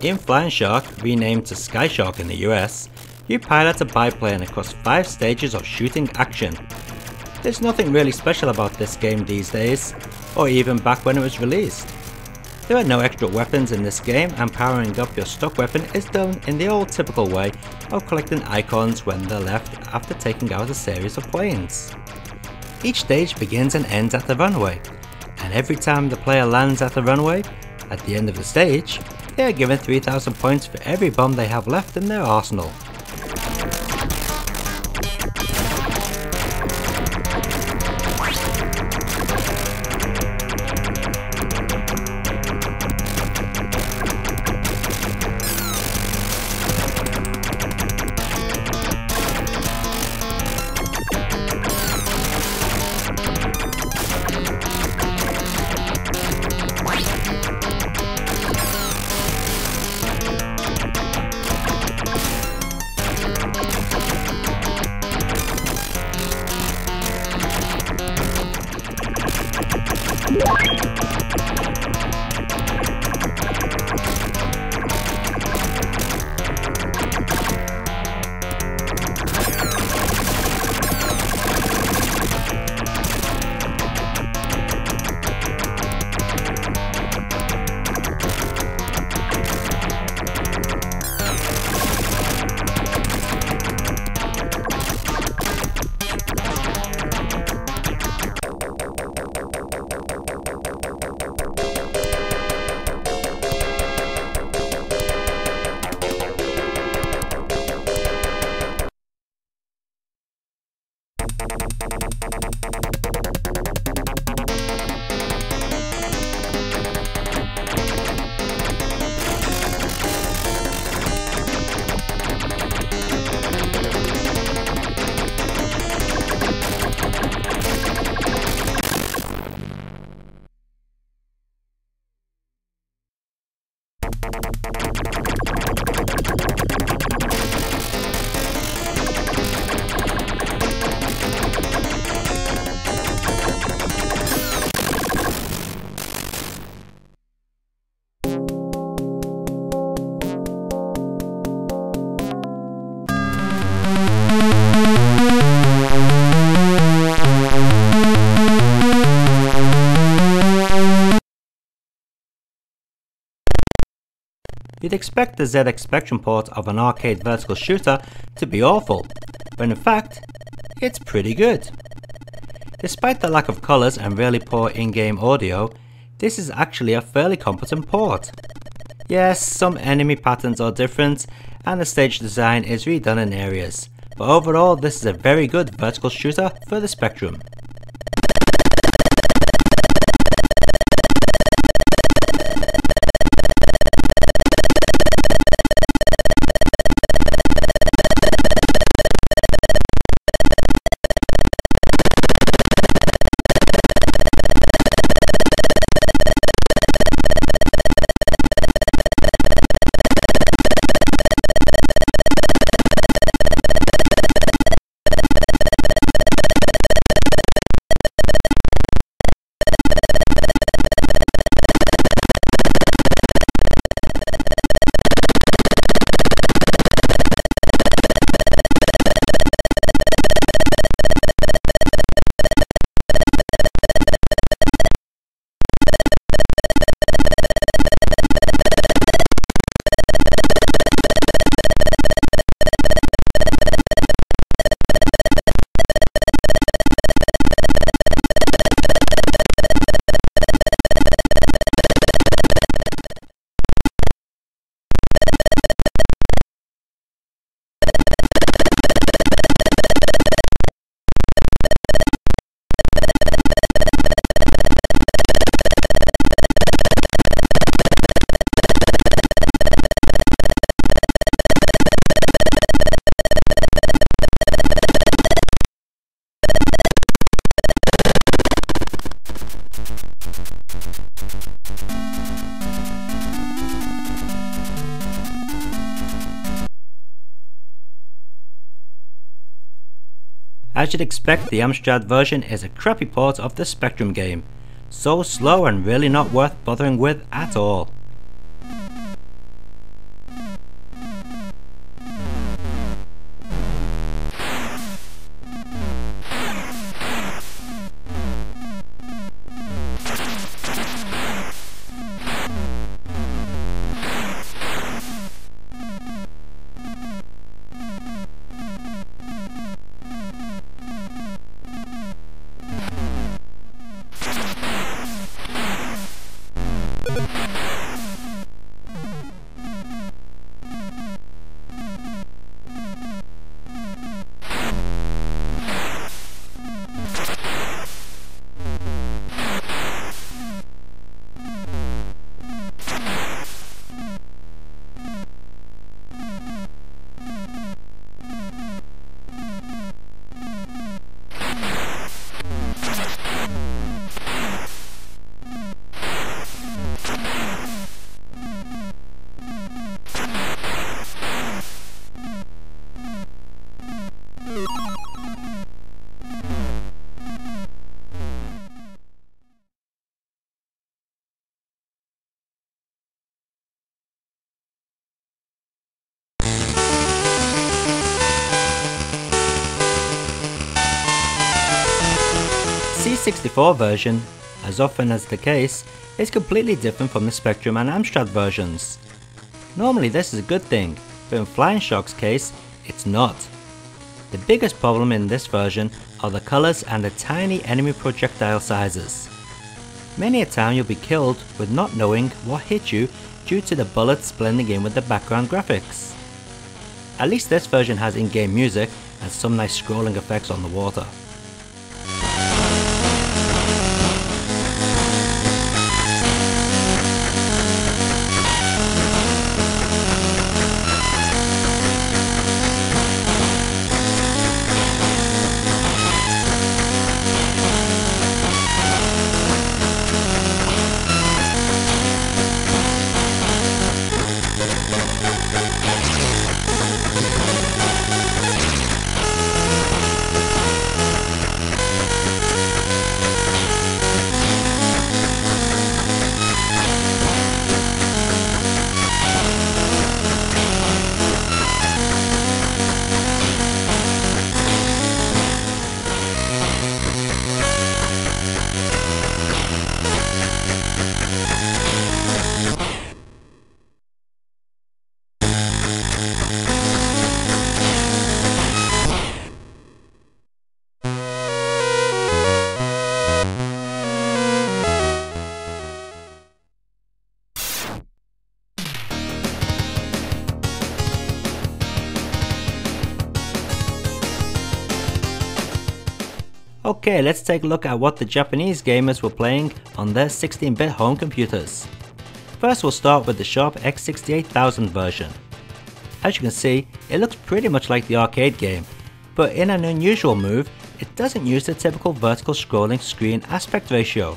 In Flying Shark, renamed to Sky Shark in the US, you pilot a biplane across 5 stages of shooting action. There's nothing really special about this game these days, or even back when it was released. There are no extra weapons in this game, and powering up your stock weapon is done in the old typical way of collecting icons when they're left after taking out a series of planes. Each stage begins and ends at the runway, and every time the player lands at the runway, at the end of the stage, they are given 3000 points for every bomb they have left in their arsenal. You'd expect the ZX Spectrum port of an arcade vertical shooter to be awful, when in fact, it's pretty good. Despite the lack of colours and really poor in-game audio, this is actually a fairly competent port. Yes, some enemy patterns are different and the stage design is redone in areas, but overall this is a very good vertical shooter for the Spectrum. As you'd expect, the Amstrad version is a crappy port of the Spectrum game, so slow and really not worth bothering with at all. C64 version, as often as the case, is completely different from the Spectrum and Amstrad versions. Normally this is a good thing, but in Flying Shark's case, it's not. The biggest problem in this version are the colours and the tiny enemy projectile sizes. Many a time you'll be killed with not knowing what hit you due to the bullets blending in with the background graphics. At least this version has in-game music and some nice scrolling effects on the water. Okay, let's take a look at what the Japanese gamers were playing on their 16-bit home computers. First we'll start with the Sharp X68000 version. As you can see, it looks pretty much like the arcade game, but in an unusual move, it doesn't use the typical vertical scrolling screen aspect ratio.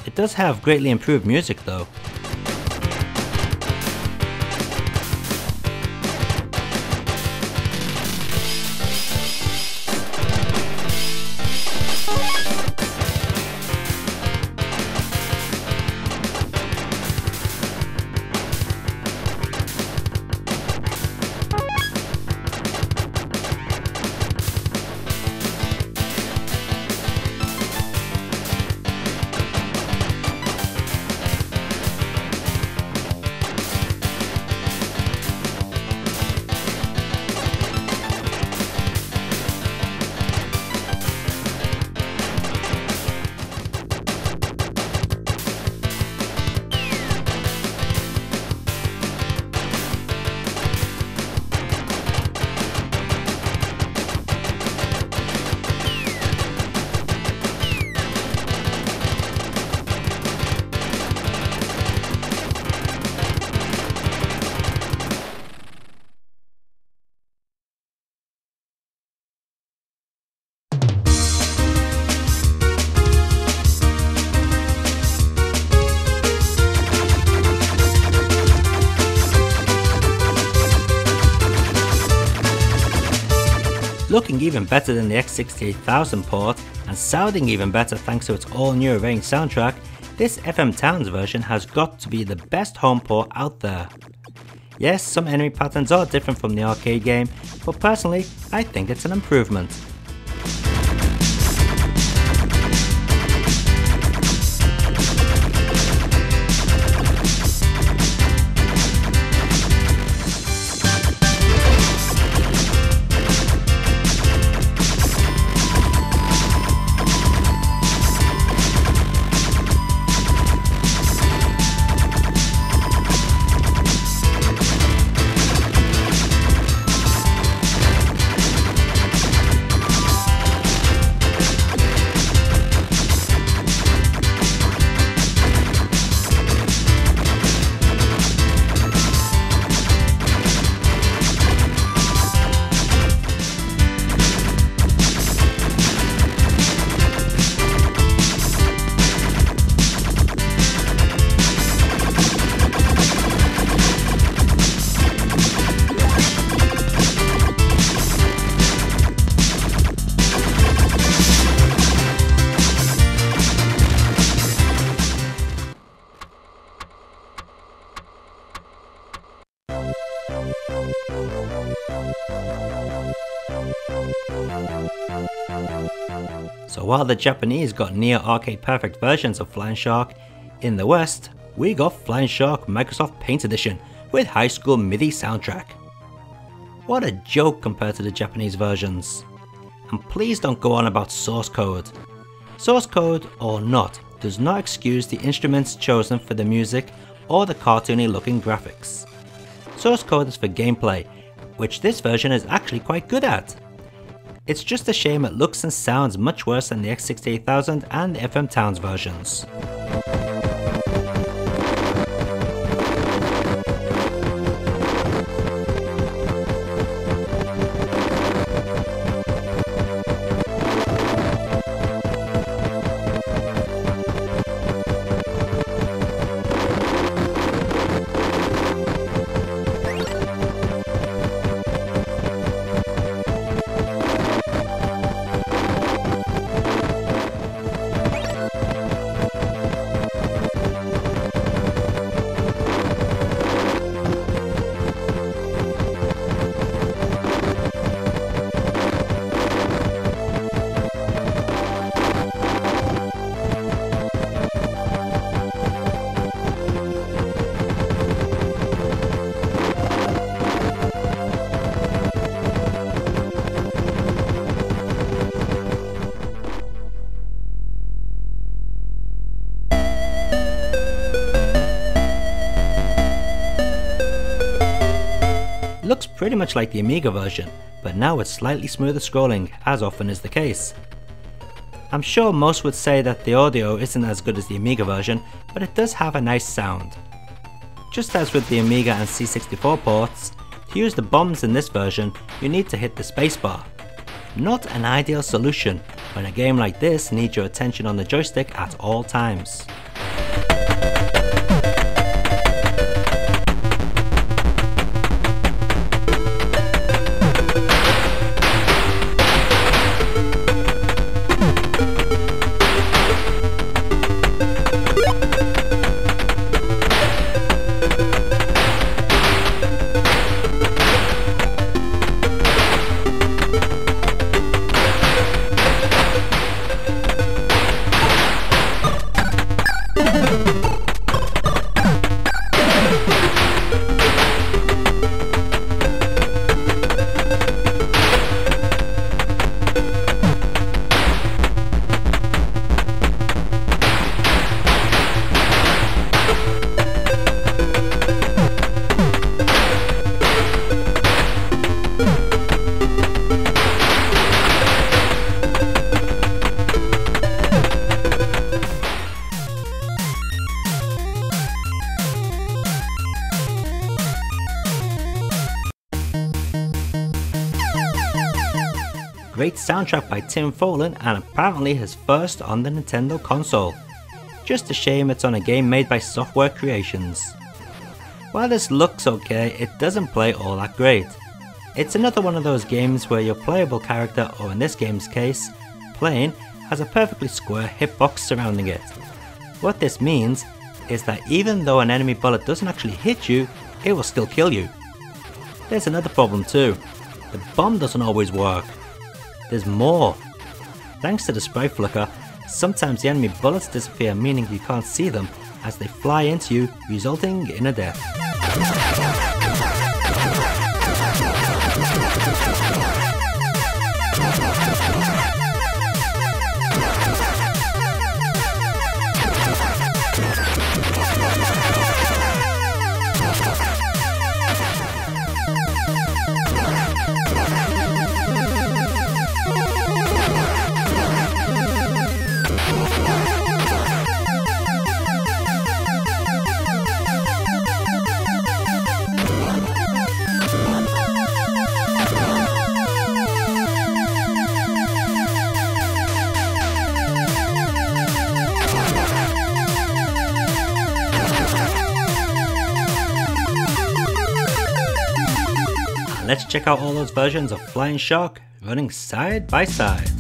It does have greatly improved music though. Looking even better than the X68000 port and sounding even better thanks to its all new arranged soundtrack, this FM Towns version has got to be the best home port out there. Yes, some enemy patterns are different from the arcade game, but personally I think it's an improvement. So while the Japanese got near arcade perfect versions of Flying Shark, in the West, we got Flying Shark Microsoft Paint Edition with High School MIDI soundtrack. What a joke compared to the Japanese versions. And please don't go on about source code. Source code or not does not excuse the instruments chosen for the music or the cartoony looking graphics. Source code is for gameplay, which this version is actually quite good at. It's just a shame it looks and sounds much worse than the X68000 and the FM Towns versions. Looks pretty much like the Amiga version, but now with slightly smoother scrolling, as often is the case. I'm sure most would say that the audio isn't as good as the Amiga version, but it does have a nice sound. Just as with the Amiga and C64 ports, to use the bombs in this version, you need to hit the spacebar. Not an ideal solution when a game like this needs your attention on the joystick at all times. Great soundtrack by Tim Follin, and apparently his first on the Nintendo console. Just a shame it's on a game made by Software Creations. While this looks okay, it doesn't play all that great. It's another one of those games where your playable character, or in this game's case, playing, has a perfectly square hitbox surrounding it. What this means is that even though an enemy bullet doesn't actually hit you, it will still kill you. There's another problem too. The bomb doesn't always work. There's more. Thanks to the sprite flicker, sometimes the enemy bullets disappear, meaning you can't see them as they fly into you, resulting in a death. Let's check out all those versions of Flying Shark running side by side.